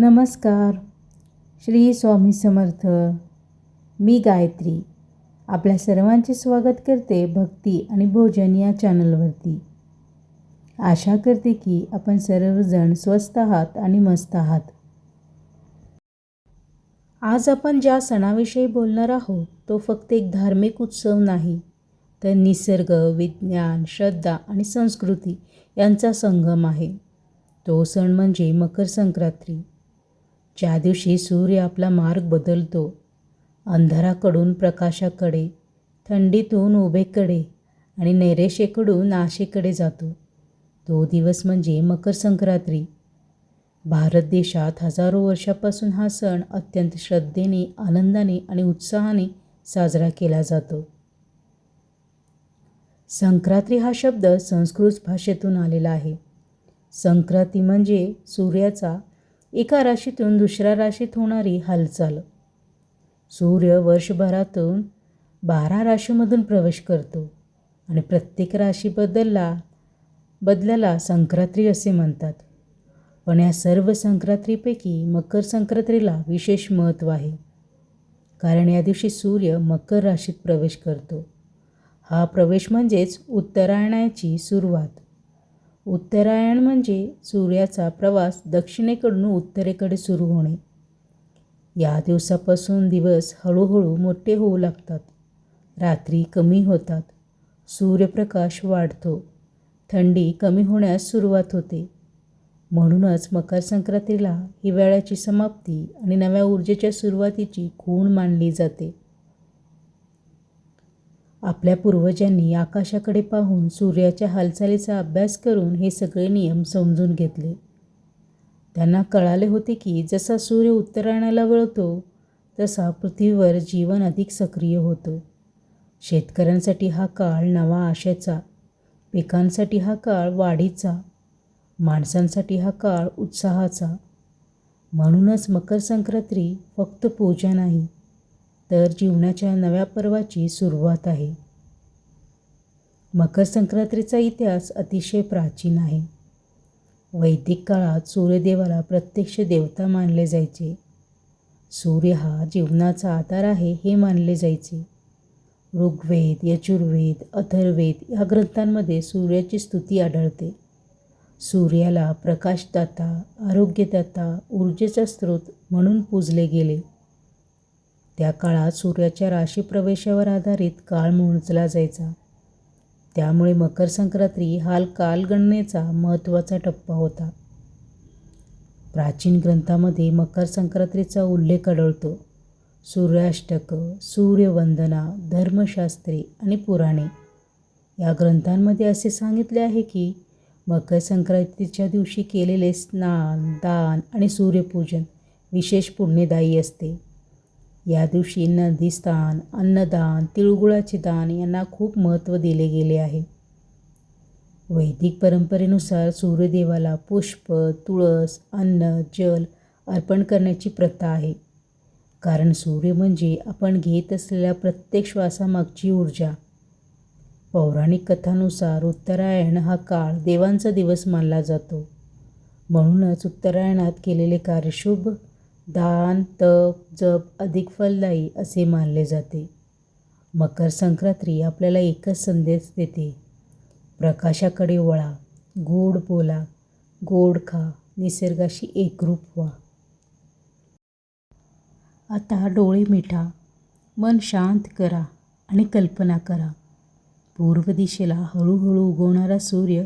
नमस्कार. श्री स्वामी समर्थ. मी गायत्री आपल्या सर्वांचे स्वागत करते भक्ती आणि भोजन या चॅनलवरती. आशा करते की आपण सर्वजण स्वस्थ आहात आणि मस्त आहात. आज आपण ज्या सणाविषयी बोलणार आहोत तो फक्त एक धार्मिक उत्सव नाही, तर निसर्ग, विज्ञान, श्रद्धा आणि संस्कृती यांचा संगम आहे. तो सण म्हणजे मकर संक्रांती, ज्या दिवशी सूर्य आपला मार्ग बदलतो, अंधाराकडून प्रकाशाकडे, थंडीतून उभेकडे आणि नैराश्याकडून आशेकडे जातो. तो दिवस म्हणजे मकर संक्रांती. भारत देशात हजारो वर्षापासून हा सण अत्यंत श्रद्धेने, आनंदाने आणि उत्साहाने साजरा केला जातो. संक्रांती हा शब्द संस्कृत भाषेतून आलेला आहे. संक्रांती म्हणजे सूर्याचा एका राशीतून दुसऱ्या राशीत होणारी हालचाल. सूर्य वर्षभरातून 12 राशीमधून प्रवेश करतो आणि प्रत्येक राशी बदलाला संक्रांती असे म्हणतात. पण या सर्व संक्रांतीपैकी मकर संक्रांतीला विशेष महत्त्व आहे, कारण या दिवशी सूर्य मकर राशीत प्रवेश करतो. हा प्रवेश म्हणजेच उत्तरायणाची सुरुवात. उत्तरायण म्हणजे सूर्याचा प्रवास दक्षिणेकडून उत्तरेकडे सुरू होणे. या दिवसापासून दिवस हळूहळू मोठे होऊ लागतात, रात्री कमी होतात, सूर्यप्रकाश वाढतो, थंडी कमी होण्यास सुरुवात होते. म्हणूनच मकर संक्रांतीला हिवाळ्याची समाप्ती आणि नव्या ऊर्जेच्या सुरुवातीची खूण मानली जाते. आपल्या पूर्वजांनी आकाशाकडे पाहून सूर्याच्या हालचालीचा अभ्यास करून हे सगळे नियम समजून घेतले. त्यांना कळाले होते की जसा सूर्य उत्तरायणाला वळतो तसा पृथ्वीवर जीवन अधिक सक्रिय होतो. शेतकऱ्यांसाठी हा काळ नवा आशेचा, पिकांसाठी हा काळ वाढीचा, माणसांसाठी हा काळ उत्साहाचा. म्हणूनच मकर संक्रांती फक्त पूजा नाही, तर जीवनाच्या नव्या पर्वाची सुरुवात आहे. मकर संक्रांतीचा इतिहास अतिशय प्राचीन आहे. वैदिक काळात सूर्यदेवाला प्रत्यक्ष देवता मानले जायचे. सूर्य हा जीवनाचा आधार आहे हे मानले जायचे. ऋग्वेद, यजुर्वेद, अथर्ववेद या ग्रंथांमध्ये सूर्याची स्तुती आढळते. सूर्याला प्रकाशदाता, आरोग्यदाता, ऊर्जेचा स्रोत म्हणून पूजले गेले. त्या काळात सूर्याच्या राशी प्रवेशावर आधारित काळ मोजला जायचा. त्यामुळे मकर संक्रांती हा कालगणनेचा महत्त्वाचा टप्पा होता. प्राचीन ग्रंथामध्ये मकर संक्रांतीचा उल्लेख आढळतो. सूर्याष्टक, सूर्यवंदना, धर्मशास्त्रे आणि पुराणे या ग्रंथांमध्ये असे सांगितले आहे की मकर संक्रांतीच्या दिवशी केलेले स्नान, दान आणि सूर्यपूजन विशेष पुण्यदायी असते. या दिवशी नदीस्नान, अन्नदान, तिळगुळाचे दान यांना खूप महत्त्व दिले गेले आहे. वैदिक परंपरेनुसार सूर्यदेवाला पुष्प, तुळस, अन्न, जल अर्पण करण्याची प्रथा आहे, कारण सूर्य म्हणजे आपण घेत असलेल्या प्रत्येक श्वासामागची ऊर्जा. पौराणिक कथानुसार उत्तरायण हा काळ देवांचा दिवस मानला जातो. म्हणूनच उत्तरायणात केलेले कार्य शुभ, दान, तप, जप अधिक फलदायी असे मानले जाते. मकर संक्रांती आपल्याला एकच संदेश देते: प्रकाशाकडे वळा, गोड बोला, गोड खा, निसर्गाशी एकरूप व्हा. आता डोळे मिटा, मन शांत करा आणि कल्पना करा. पूर्व दिशेला हळूहळू उगवणारा सूर्य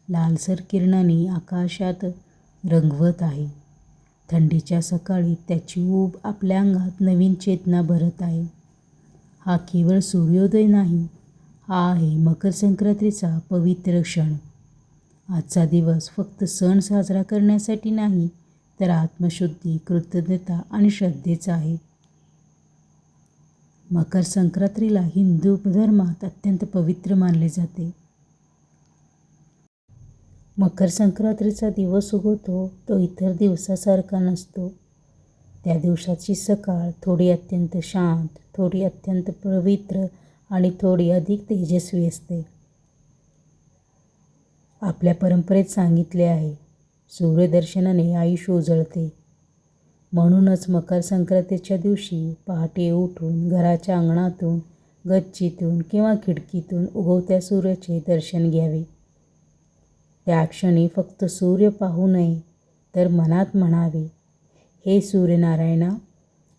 लालसर किरणांनी आकाशात रंगवत आहे. थंडीच्या सकाळी त्याची ऊब आपल्या अंगात नवीन चेतना भरत आहे. हा केवळ सूर्योदय नाही, हा आहे मकर संक्रांतीचा पवित्र क्षण. आजचा दिवस फक्त सण साजरा करण्यासाठी नाही, तर आत्मशुद्धी, कृतज्ञता आणि श्रद्धेचा आहे. मकर संक्रांतीला हिंदू धर्मात अत्यंत पवित्र मानले जाते. मकर संक्रांतीचा दिवस उगवतो तो इतर दिवसासारखा नसतो. त्या दिवसाची सकाळ थोडी अत्यंत शांत, थोडी अत्यंत पवित्र आणि थोडी अधिक तेजस्वी असते. आपल्या परंपरेत सांगितले आहे, सूर्यदर्शनाने आयुष्य उजळते, म्हणूनच मकर संक्रांतीच्या दिवशी पहाटे उठून घराच्या अंगणातून, गच्चीतून किंवा खिडकीतून उगवत्या सूर्याचे दर्शन घ्यावे. त्या क्षणी फक्त सूर्य पाहू नये, तर मनात म्हणावे, हे सूर्यनारायणा,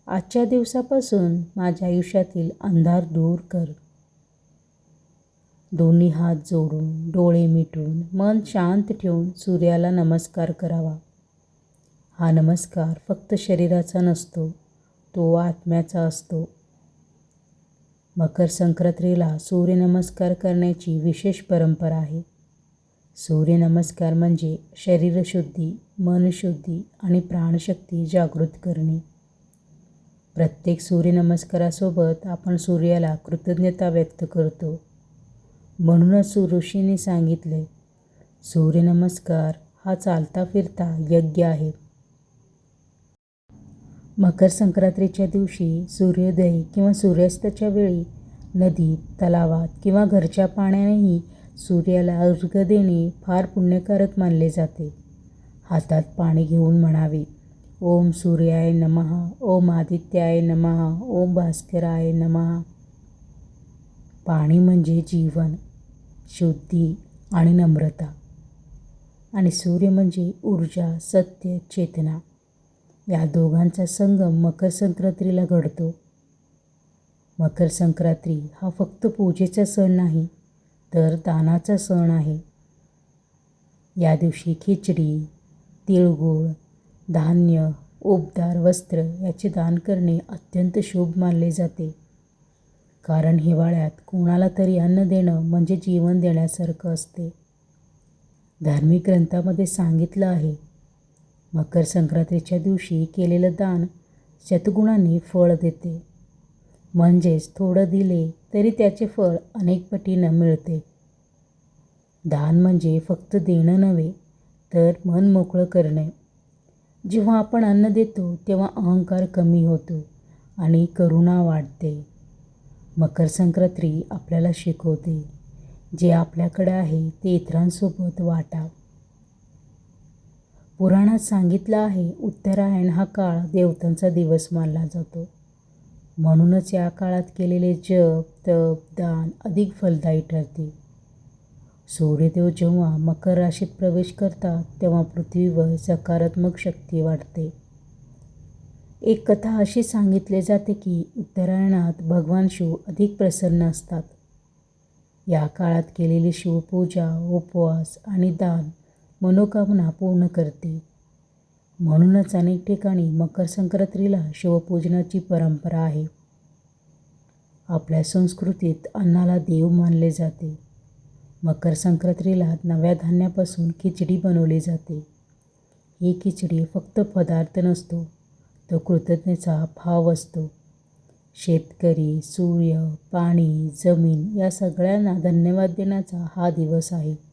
आजच्या दिवसापासून माझ्या आयुष्यातील अंधार दूर कर. दोन्ही हात जोडून, डोळे मिटून, मन शांत ठेवून सूर्याला नमस्कार करावा. हा नमस्कार फक्त शरीराचा नसतो, तो आत्म्याचा असतो. मकर संक्रांतीला सूर्यनमस्कार करण्याची विशेष परंपरा आहे. सूर्यनमस्कार म्हणजे शरीरशुद्धी, मनशुद्धी आणि प्राणशक्ती जागृत करणे. प्रत्येक सूर्यनमस्कारासोबत आपण सूर्याला कृतज्ञता व्यक्त करतो. म्हणूनच ऋषींनी सांगितले, सूर्यनमस्कार हा चालता फिरता यज्ञ आहे. मकर संक्रांतीच्या दिवशी सूर्योदय किंवा सूर्यास्ताच्या वेळी नदीत, तलावात किंवा घरच्या पाण्यानेही सूर्याला अर्घ्य देणे फार पुण्यकारक मानले जाते. हातात पाणी घेऊन म्हणावे, ओम सूर्याय नमः, ओम आदित्याय नमः, ओम भास्कराय नमः. पाणी म्हणजे जीवन, शुद्धी आणि नम्रता, आणि सूर्य म्हणजे ऊर्जा, सत्य, चेतना. या दोघांचा संगम मकर संक्रांतीला घडतो. मकर संक्रांती हा फक्त पूजेचा सण नाही, तर दानाचा सण आहे. या दिवशी खिचडी, तिळगुळ, धान्य, उबदार वस्त्र याचे दान करणे अत्यंत शुभ मानले जाते. कारण हिवाळ्यात कोणाला तरी अन्न देणं म्हणजे जीवन देण्यासारखं असते. धार्मिक ग्रंथामध्ये सांगितलं आहे, मकर संक्रांतीच्या दिवशी केलेलं दान शतगुणांनी फळ देते. म्हणजेच थोडं दिले तरी त्याचे फळ अनेक पटीनं मिळते. दान म्हणजे फक्त देणं नव्हे, तर मन मोकळं करणे. जेव्हा आपण अन्न देतो तेव्हा अहंकार कमी होतो आणि करुणा वाढते. मकर संक्रांती आपल्याला शिकवते, जे आपल्याकडे आहे ते इतरांसोबत वाटा. पुराणात सांगितलं आहे, उत्तरायण हा काळ देवतांचा दिवस मानला जातो. म्हणूनच या काळात केलेले जप, तप, दान अधिक फलदायी ठरते. सूर्यदेव जेव्हा मकर राशीत प्रवेश करतात तेव्हा पृथ्वीवर सकारात्मक शक्ती वाढते. एक कथा अशी सांगितली जाते की उत्तरायणात भगवान शिव अधिक प्रसन्न असतात. या काळात केलेली शिवपूजा, उपवास आणि दान मनोकामना पूर्ण करते. म्हणूनच अनेक ठिकाणी मकर संक्रांतीला शिवपूजनाची परंपरा आहे. आपल्या संस्कृतीत अन्नाला देव मानले जाते. मकर संक्रांतीला नव्या धान्यापासून खिचडी बनवली जाते. ही खिचडी फक्त पदार्थ नसतो, तो कृतज्ञतेचा भाव असतो. शेतकरी, सूर्य, पाणी, जमीन या सगळ्यांना धन्यवाद देण्याचा हा दिवस आहे.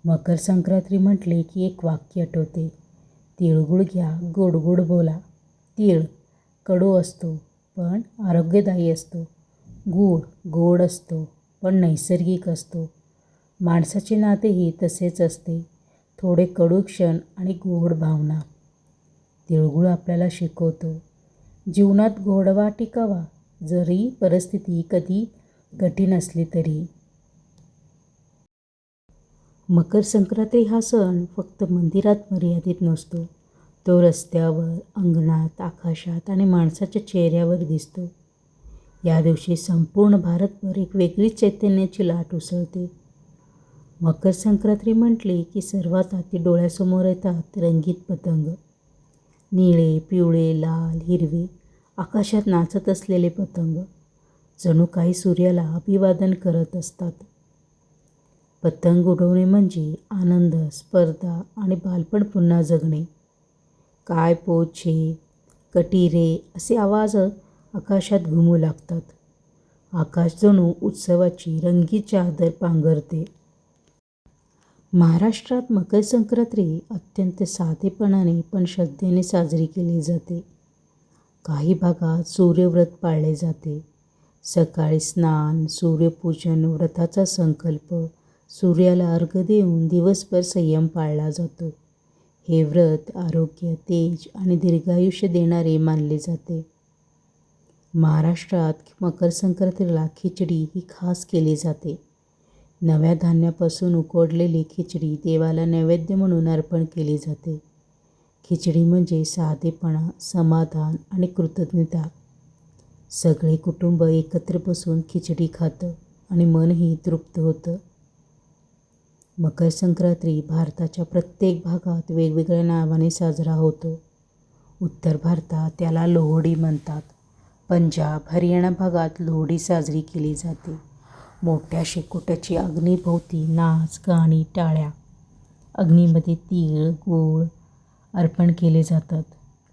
मकर संक्रांती म्हटले की एक वाक्य आठवते, तिळगुळ घ्या, गोड गोड बोला. तीळ कडू असतो पण आरोग्यदायी असतो. गूळ गोड असतो पण नैसर्गिक असतो. माणसाचे नातेही तसेच असते, थोडे कडू क्षण आणि गोड भावना. तिळगुळ आपल्याला शिकवतो, जीवनात गोडवा टिकावा, जरी परिस्थिती कधी कठीण असली तरी. मकर संक्रांती हा सण फक्त मंदिरात मर्यादित नसतो, तो रस्त्यावर, अंगणात, आकाशात आणि माणसाच्या चेहऱ्यावर दिसतो. या दिवशी संपूर्ण भारतभर एक वेगळीच चैतन्याची लाट उसळते. मकर संक्रांती म्हटली की सर्वात आधी डोळ्यासमोर येतात रंगीत पतंग. निळे, पिवळे, लाल, हिरवे आकाशात नाचत असलेले पतंग जणू काही सूर्याला अभिवादन करत असतात. पतंग उडवणे म्हणजे आनंद, स्पर्धा आणि बालपण पुन्हा जगणे. काय पोछे, कटिरे असे आवाज आकाशात घुमू लागतात. आकाश जणू उत्सवाची रंगीत चादर पांघरते. महाराष्ट्रात मकर संक्रांती अत्यंत साधेपणाने पण श्रद्धेने साजरी केली जाते. काही भागात सूर्यव्रत पाळले जाते. सकाळी स्नान, सूर्यपूजन, व्रताचा संकल्प, सूर्याला अर्घ्य देऊन दिवसभर संयम पाळला जातो. हे व्रत आरोग्य, तेज आणि दीर्घायुष्य देणारे मानले जाते. महाराष्ट्रात मकर संक्रांतीला खिचडी ही खास केली जाते. नव्या धान्यापासून उकडलेली खिचडी देवाला नैवेद्य म्हणून अर्पण केली जाते. खिचडी म्हणजे साधेपणा, समाधान आणि कृतज्ञता. सगळे कुटुंब एकत्र बसून खिचडी खातं आणि मनही तृप्त होतं. मकर संक्रांती भारताच्या प्रत्येक भागात वेगवेगळ्या नावाने साजरा होतो. उत्तर भारतात त्याला लोहडी म्हणतात. पंजाब, हरियाणा भागात लोहडी साजरी केली जाते. मोठ्या शेकोट्याची अग्नीभोवती नाच, गाणी, टाळ्या. अग्नीमध्ये तीळ, गूळ अर्पण केले जातात.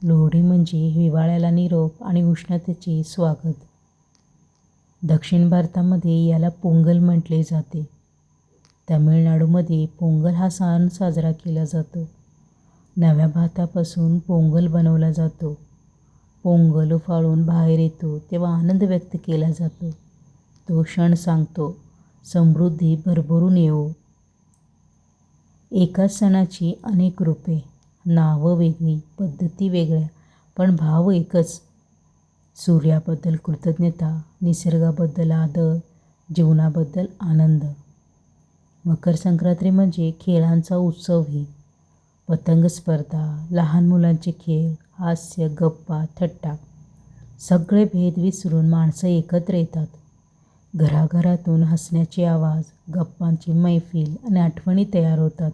लोहडी म्हणजे हिवाळ्याला निरोप आणि उष्णतेचे स्वागत. दक्षिण भारतामध्ये याला पोंगल म्हटले जाते. तमिळनाडूमध्ये पोंगल हा सण साजरा केला जातो. नव्या भातापासून पोंगल बनवला जातो. पोंगल उफाळून बाहेर येतो तेव्हा आनंद व्यक्त केला जातो. तो क्षण सांगतो समृद्धी भरभरून येवो. एकाच सणाची अनेक रूपे, नावं वेगळी, पद्धती वेगळ्या, पण भाव एकच. सूर्याबद्दल कृतज्ञता, निसर्गाबद्दल आदर, जीवनाबद्दल आनंद. मकर संक्रांती म्हणजे खेळांचा उत्सवही. पतंग स्पर्धा, लहान मुलांचे खेळ, हास्य, गप्पा, थट्टा. सगळे भेद विसरून माणसं एकत्र येतात. घराघरातून हसण्याचे आवाज, गप्पांची मैफिल आणि आठवणी तयार होतात.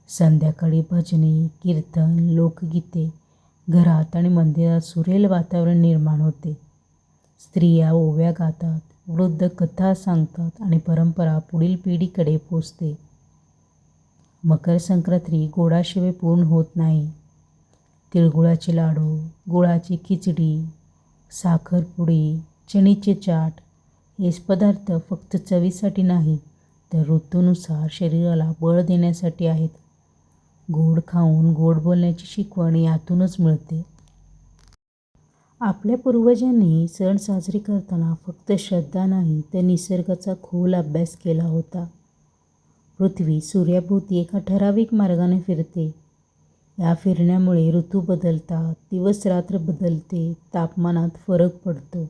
संध्याकाळी भजने, कीर्तन, लोकगीते. घरात आणि मंदिरात सुरेल वातावरण निर्माण होते. स्त्रिया ओव्या गातात, वृद्ध कथा सांगतात आणि परंपरा पुढील पिढीकडे पोचते. मकर संक्रांती गोडाशिवाय पूर्ण होत नाही. तिळगुळाचे लाडू, गुळाची खिचडी, साखरपुडी, चणीचे चाट हे पदार्थ फक्त चवीसाठी नाही तर ऋतूनुसार शरीराला बळ देण्यासाठी आहेत. गोड खाऊन गोड बोलण्याची शिकवण यातूनच मिळते. आपल्या पूर्वजांनी सण साजरे करताना फक्त श्रद्धा नाही तर निसर्गाचा खोल अभ्यास केला होता. पृथ्वी सूर्याभोवती एका ठराविक मार्गाने फिरते. या फिरण्यामुळे ऋतू बदलतात, दिवस रात्र बदलते, तापमानात फरक पडतो.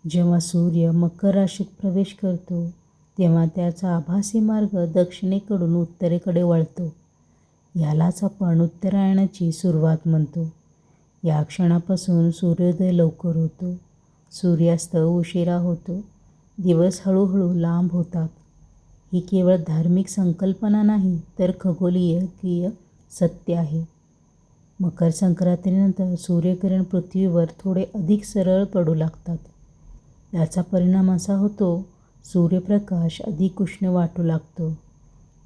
जेव्हा सूर्य मकर राशीत प्रवेश करतो तेव्हा त्याचा आभासी मार्ग दक्षिणेकडून उत्तरेकडे वळतो. यालाच आपण उत्तरायणाची सुरुवात म्हणतो. या क्षणापासून सूर्योदय लवकर होतो, सूर्यास्त उशिरा होतो, दिवस हळूहळू लांब होतात. ही केवळ धार्मिक संकल्पना नाही तर खगोलीय सत्य आहे. मकर संक्रांतीनंतर सूर्यकिरण पृथ्वीवर थोडे अधिक सरळ पडू लागतात. याचा परिणाम असा होतो सूर्यप्रकाश अधिक उष्ण वाटू लागतो.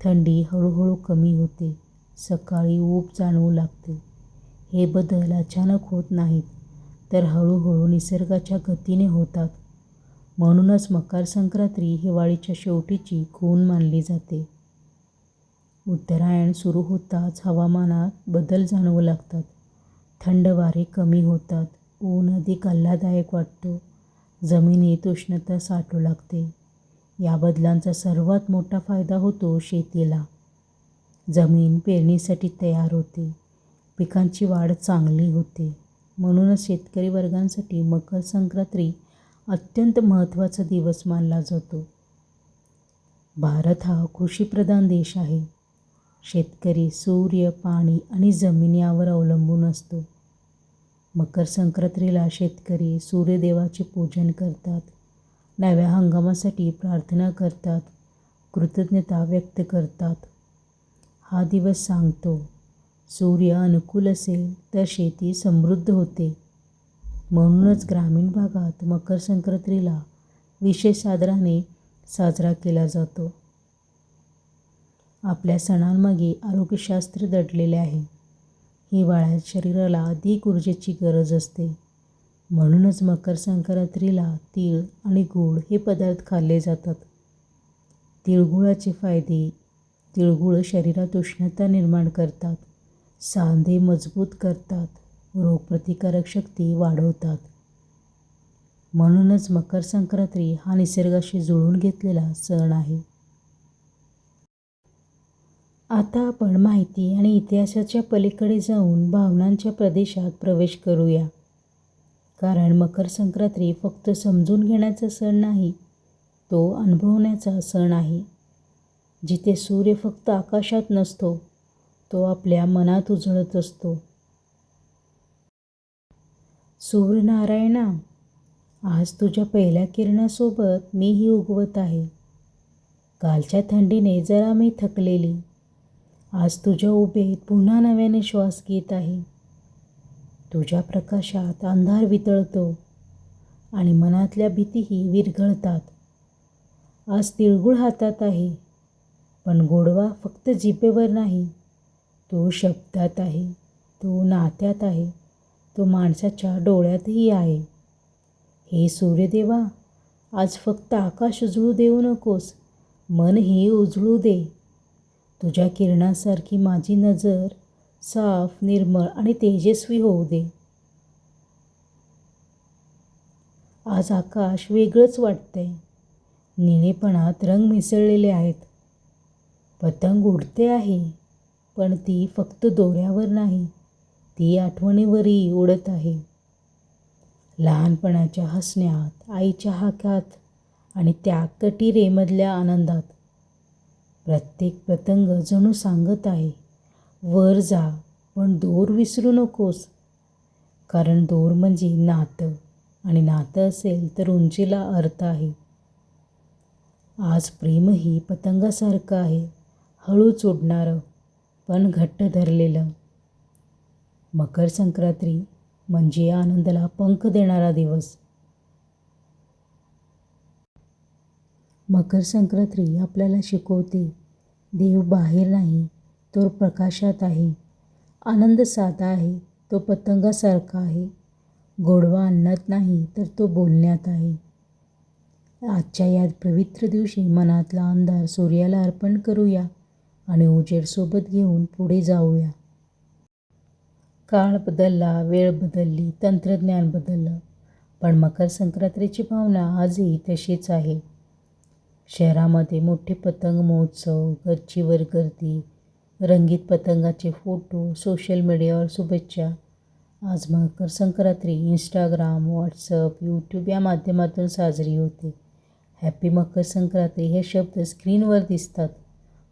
थंडी हळूहळू कमी होते. सकाळी ऊब जाणवू लागते. हे बदल अचानक होत नाहीत तर हळूहळू निसर्गाच्या गतीने होतात. म्हणूनच मकर संक्रांती हिवाळीच्या शेवटीची खूण मानली जाते. उत्तरायण सुरू होताच हवामानात बदल जाणवू लागतात. थंड वारे कमी होतात. ऊन अधिक आल्हाददायक वाटतो. जमिनीत उष्णता साठू लागते. या बदलांचा सर्वात मोठा फायदा होतो शेतीला. जमीन पेरणीसाठी तयार होते. पिकांची वाढ चांगली होते. म्हणूनच शेतकरी वर्गांसाठी मकर संक्रांती अत्यंत महत्त्वाचा दिवस मानला जातो. भारत हा कृषीप्रधान देश आहे. शेतकरी सूर्य, पाणी आणि जमीन यावर अवलंबून असतो. मकर संक्रांतीला शेतकरी सूर्यदेवाचे पूजन करतात. नव्या हंगामासाठी प्रार्थना करतात. कृतज्ञता व्यक्त करतात. हा दिवस सांगतो सूर्य अनुकूल असेल तर शेती समृद्ध होते. म्हणूनच ग्रामीण भागात मकर संक्रांतीला विशेष आदराने साजरा केला जातो. आपल्या सणांमागे आरोग्यशास्त्र दडलेले आहे. हिवाळ्यात शरीराला अधिक ऊर्जेची गरज असते. म्हणूनच मकर संक्रांतीला तीळ आणि गूळ हे पदार्थ खाल्ले जातात. तिळगुळाचे फायदे. तिळगुळ शरीरात उष्णता निर्माण करतात. सांधे मजबूत करतात. रोगप्रतिकारक शक्ती वाढवतात. म्हणूनच मकर संक्रांती हा निसर्गाशी जुळून घेतलेला सण आहे. आता आपण माहिती आणि इतिहासाच्या पलीकडे जाऊन भावनांच्या प्रदेशात प्रवेश करूया. कारण मकर संक्रांती फक्त समजून घेण्याचा सण नाही, तो अनुभवण्याचा सण आहे. जिथे सूर्य फक्त आकाशात नसतो, तो आपल्या मनात उजळत असतो. सूर्यनारायणा, आज तुझ्या पहिल्या किरणासोबत मीही उगवत आहे. कालच्या थंडीने जरा मी थकलेली, आज तुझ्या उभेत पुन्हा नव्याने श्वास घेत आहे. तुझ्या प्रकाशात अंधार वितळतो आणि मनातल्या भीतीही विरघळतात. आज तिळगुळ हातात आहे, पण गोडवा फक्त जिभेवर नाही, तो शब्दात आहे, तो नात्यात आहे, तो माणसाच्या डोळ्यातही आहे. हे सूर्यदेवा, आज फक्त आकाश उजळू देऊ नकोस, मनही उजळू दे. तुझ्या किरणासारखी माझी नजर साफ, निर्मळ आणि तेजस्वी होऊ दे. आज आकाश वेगळंच वाटतंय. निळेपणात रंग मिसळलेले आहेत. पतंग उडते आहे, पण ती फक्त दोऱ्यावर नाही, ती आठवणीवरही उडत आहे. लहानपणाच्या हसण्यात, आईच्या हाकात आणि त्या कटिरेमधल्या आनंदात. प्रत्येक पतंग जणू सांगत आहे, वर जा, पण दोर विसरू नकोस. कारण दोर म्हणजे नातं, आणि नातं असेल तर उंचीला अर्थ आहे. आज प्रेमही पतंगासारखं आहे, हळूच उडणारं, पण घट्ट धरलेलं. मकर संक्रांती म्हणजे आनंदाला पंख देणारा दिवस. मकर संक्रांती आपल्याला शिकवते, देव बाहेर नाही, तो प्रकाशात आहे. आनंद साधा आहे, तो पतंगासारखा आहे. गोडवा अन्नात नाही, तर तो बोलण्यात आहे. आजच्या या पवित्र दिवशी मनातला अंधार सूर्याला अर्पण करूया आणि उजेड सोबत घेऊन पुढे जाऊया. काळ बदलला, वेळ बदलली, तंत्रज्ञान बदललं, पण मकर संक्रांतीची भावना आजही तशीच आहे. शहरामध्ये मोठे पतंग महोत्सव, गच्चीवर गर्दी, रंगीत पतंगाचे फोटो, सोशल मीडियावर शुभेच्छा. आज Makar Sankranti Instagram, WhatsApp, YouTube या माध्यमातून साजरी होते. हॅपी मकर संक्रांती हे शब्द स्क्रीनवर दिसतात,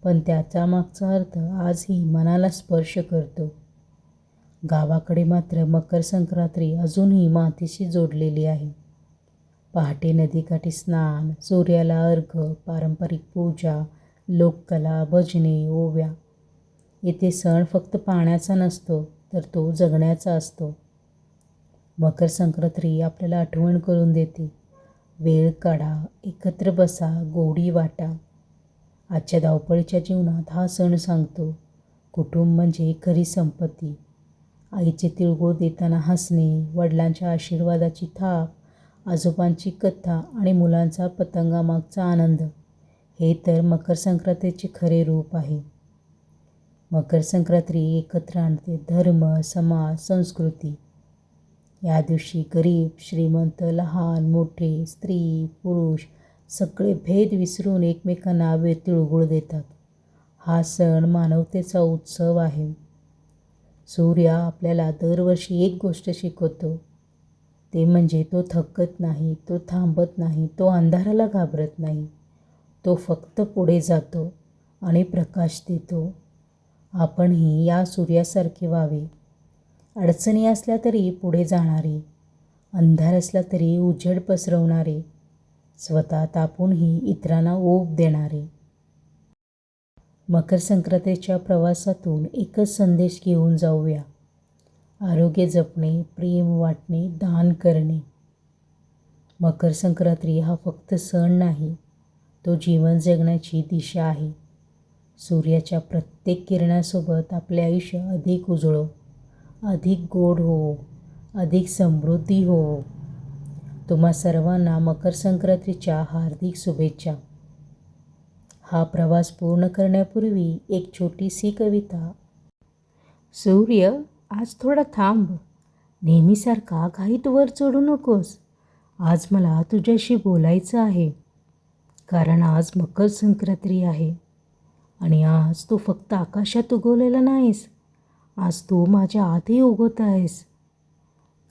पण त्याचा मागचा अर्थ आजही मनाला स्पर्श करतो. गावाकडे मात्र मकर संक्रांती अजूनही मातीशी जोडलेली आहे. पहाटे नदीकाठी स्नान, सूर्याला अर्घ्य, पारंपरिक पूजा, लोककला, भजने, ओव्या. येथे सण फक्त पाण्याचा नसतो, तर तो जगण्याचा असतो. मकर संक्रांती आपल्याला आठवण करून देते, वेळ काढा, एकत्र बसा, गोडी वाटा. आजच्या धावपळीच्या जीवनात हा सण सांगतो, कुटुंब म्हणजे खरी संपत्ती. आईचे तिळगुळ देताना हसणे, वडिलांच्या आशीर्वादाची थाप, आजोबांची कथा आणि मुलांचा पतंगामागचा आनंद, हे तर मकर संक्रांतीचे खरे रूप आहे. मकर संक्रांती एकत्र आणते धर्म, समाज, संस्कृती. या दिवशी गरीब, श्रीमंत, लहान, मोठे, स्त्री, पुरुष सगळे भेद विसरून एकमेकांना तिळगुळ देतात. हा सण मानवतेचा उत्सव आहे. सूर्य आपल्याला दरवर्षी एक गोष्ट शिकवतो, ते म्हणजे तो थकत नाही, तो थांबत नाही, तो अंधाराला घाबरत नाही. तो फक्त पुढे जातो आणि प्रकाश देतो. आपणही या सूर्यासारखे व्हावे. अडचणी असल्या तरी पुढे जाणारे, अंधार असला तरी उजेड पसरवणारे, स्वतः तापूनही इतरांना ओढ देणारे. मकर संक्रांतीच्या प्रवासातून एकच संदेश घेऊन जाऊया, आरोग्य जपणे, प्रेम वाटणे, दान करणे. मकर संक्रांती हा फक्त सण नाही, तो जीवन जगण्याची दिशा आहे. सूर्याच्या प्रत्येक किरणासोबत आपले आयुष्य अधिक उजळो, अधिक गोड हो, अधिक समृद्धी हो. तुम्हा सर्वांना मकर संक्रांतीच्या हार्दिक शुभेच्छा. हा प्रवास पूर्ण करण्यापूर्वी एक छोटीशी कविता. सूर्य, आज थोडा थांब, नेहमीसारखा घाईत वर चढू नकोस. आज मला तुझ्याशी बोलायचं आहे, कारण आज मकर संक्रांती आहे. आणि आज तू फक्त आकाशात उगवलेला नाहीस, आज तू माझ्या आतही उगवत आहेस.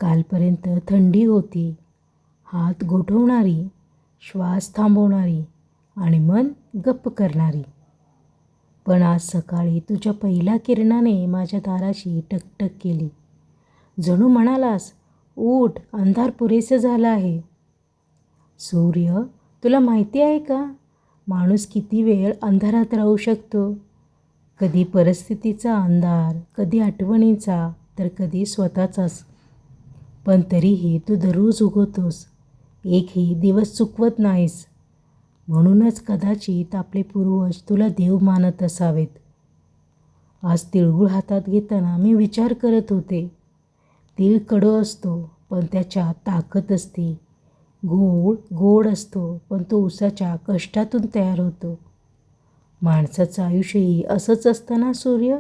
कालपर्यंत थंडी होती, हात गोठवणारी, श्वास थांबवणारी आणि मन गप्प करणारी. पण आज सकाळी तुझ्या पहिल्या किरणाने माझ्या दाराशी टकटक केली. जणू म्हणालास, उठ, अंधार पुरेसे झाला आहे. सूर्य, तुला माहिती आहे का, माणूस किती वेळ अंधारात राहू शकतो? कधी परिस्थितीचा अंधार, कधी आठवणीचा, तर कधी स्वतःचाच. पण तरीही तू दररोज उगवतोस, एकही दिवस चुकवत नाहीस. म्हणूनच कदाचित आपले पूर्वज तुला देव मानत असावेत. आज तिळगुळ हातात घेताना मी विचार करत होते, तीळ कडू असतो पण त्याच्यात ताकद असते. गूळ गोड असतो पण तो उसाच्या कष्टातून तयार होतो. माणसाचं आयुष्यही असंच असतं ना सूर्य,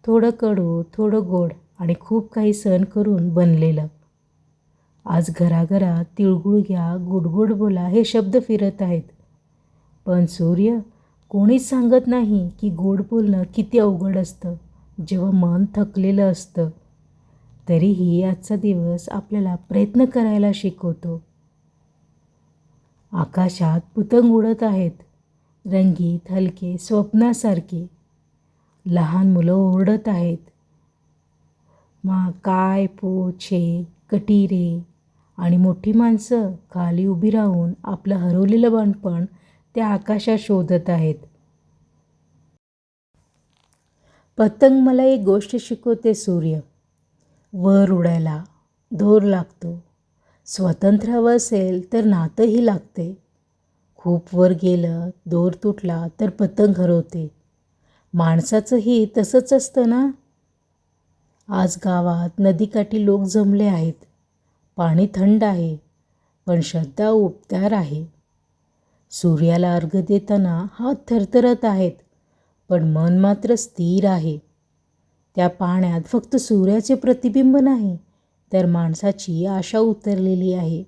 थोडं कडू, थोडं गोड आणि खूप काही सहन करून बनलेलं. आज घराघरात तिळगुळ घ्या, गोड बोला हे शब्द फिरत आहेत. पण सूर्य, कोणीच सांगत नाही की गोड बोलणं किती अवघड असतं जेव्हा मन थकलेलं असतं. तरीही आजचा दिवस आपल्याला प्रयत्न करायला शिकवतो. आकाशात पतंग उडत आहेत, रंगीत, हलके, स्वप्नासारखे. लहान मुलं ओरडत आहेत, काय, पो, छे, कटिरे. आणि मोठी माणसं खाली उभी राहून आपलं हरवलेलं बाळपण त्या आकाशात शोधत आहेत. पतंग मला एक गोष्ट शिकवते सूर्य, वर उडायला दोर लागतो. स्वतंत्र हवं असेल तर नातंही लागते. खूप वर गेलं, दोर तुटला तर पतंग हरवते. माणसाचंही तसंच असतं ना. आज गावात नदीकाठी लोक जमले आहेत. पाणी थंड आहे पण श्रद्धा उबदार आहे. सूर्याला अर्घ्य देताना हात थरथरत आहेत पण मन मात्र स्थिर आहे. त्या पाण्यात फक्त सूर्याचे प्रतिबिंब नाही तर माणसाची आशा उतरलेली आहे.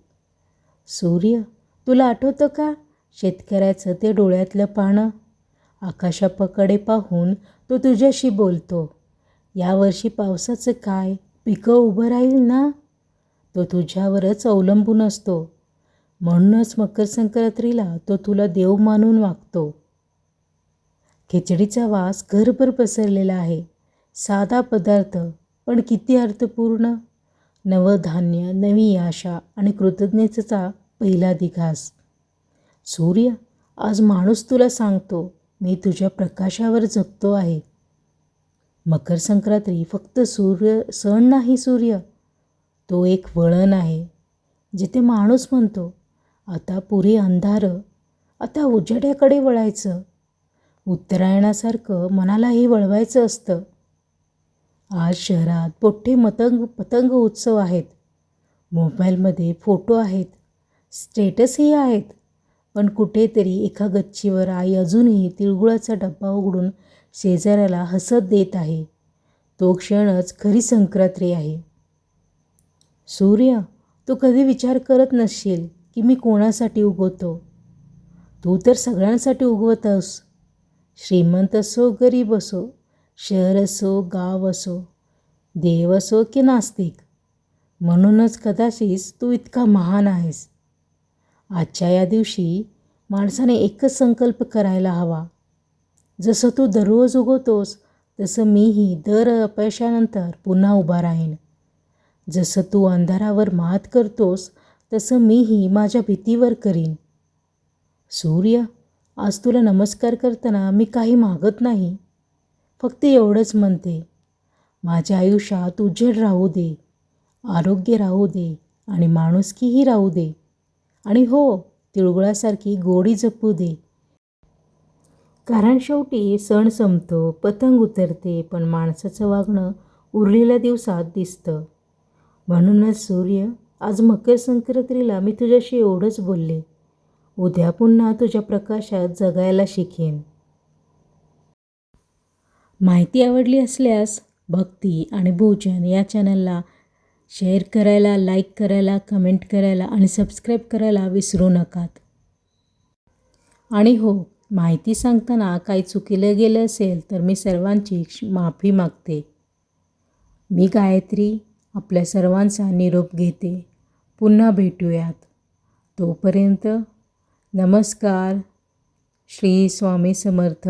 सूर्य, तुला आठवतं का शेतकऱ्याचं ते डोळ्यातलं पानं? आकाशाकडे पाहून तो तुझ्याशी बोलतो, यावर्षी पावसाचं काय, पिकं उभं राहील ना? तो तुझ्यावरच अवलंबून असतो. म्हणूनच मकर संक्रांतीला तो तुला देव मानून वागतो. खिचडीचा वास घरभर पसरलेला आहे. साधा पदार्थ पण किती अर्थपूर्ण. नवं धान्य, नवी आशा आणि कृतज्ञतेचा पहिला दिघास. सूर्य, आज माणूस तुला सांगतो, मी तुझ्या प्रकाशावर जगतो आहे. मकर संक्रांती फक्त सण नाही सूर्य, तो एक वळण आहे. जिथे माणूस म्हणतो, आता पुरे अंधार, आता उजेड्याकडे वळायचं. उत्तरायणासारखं मनालाही वळवायचं असतं. आज शहरात मोठे पतंग उत्सव आहेत. मोबाईलमध्ये फोटो आहेत, स्टेटसही आहेत. पण कुठेतरी एका गच्चीवर आई अजूनही तिळगुळाचा डब्बा उघडून शेजाऱ्याला हसत देत आहे. तो क्षणच खरी संक्रांती आहे. सूर्य, तू कधी विचार करत नसशील की मी कोणासाठी उगवतो. तू तर सगळ्यांसाठी उगवतोस. श्रीमंत असो, गरीब असो, शहर असो, गाव असो, देव असो की नास्तिक. म्हणूनच कदाचित तू इतका महान आहेस. आजच्या या दिवशी माणसाने एकच संकल्प करायला हवा, जसं तू दररोज उगवतोस तसं मीही दर अपयशानंतर पुन्हा उभा राहीन. जसं तू अंधारावर मात करतोस तसं मीही माझ्या भीतीवर करीन. सूर्य, आज तुला नमस्कार करताना मी काही मागत नाही, फक्त एवढंच म्हणते, माझ्या आयुष्यात उजेड राहू दे, आरोग्य राहू दे आणि माणुसकीही राहू दे. आणि हो, तिळगुळासारखी गोडी जपू दे. कारण शेवटी सण संपतो, पतंग उतरते, पण माणसाचं वागणं उरलेल्या दिवसात दिसतं. म्हणूनच सूर्य, आज मकर संक्रांतीला मी तुझ्याशी एवढंच बोलले. उद्या पुन्हा तुझ्या प्रकाशात जगायला शिकेन. माहिती आवडली असल्यास भक्ती आणि भोजन या चॅनलला शेअर करायला, लाईक करायला, कमेंट करायला आणि सबस्क्राईब करायला विसरू नकात. आणि हो, माहिती सांगताना काही चुकीलं गेलं असेल तर मी सर्वांची माफी मागते. मी गायत्री आपल्या सर्वांचा निरोप घेते. पुन्हा भेटूयात. तोपर्यंत नमस्कार. श्री स्वामी समर्थ.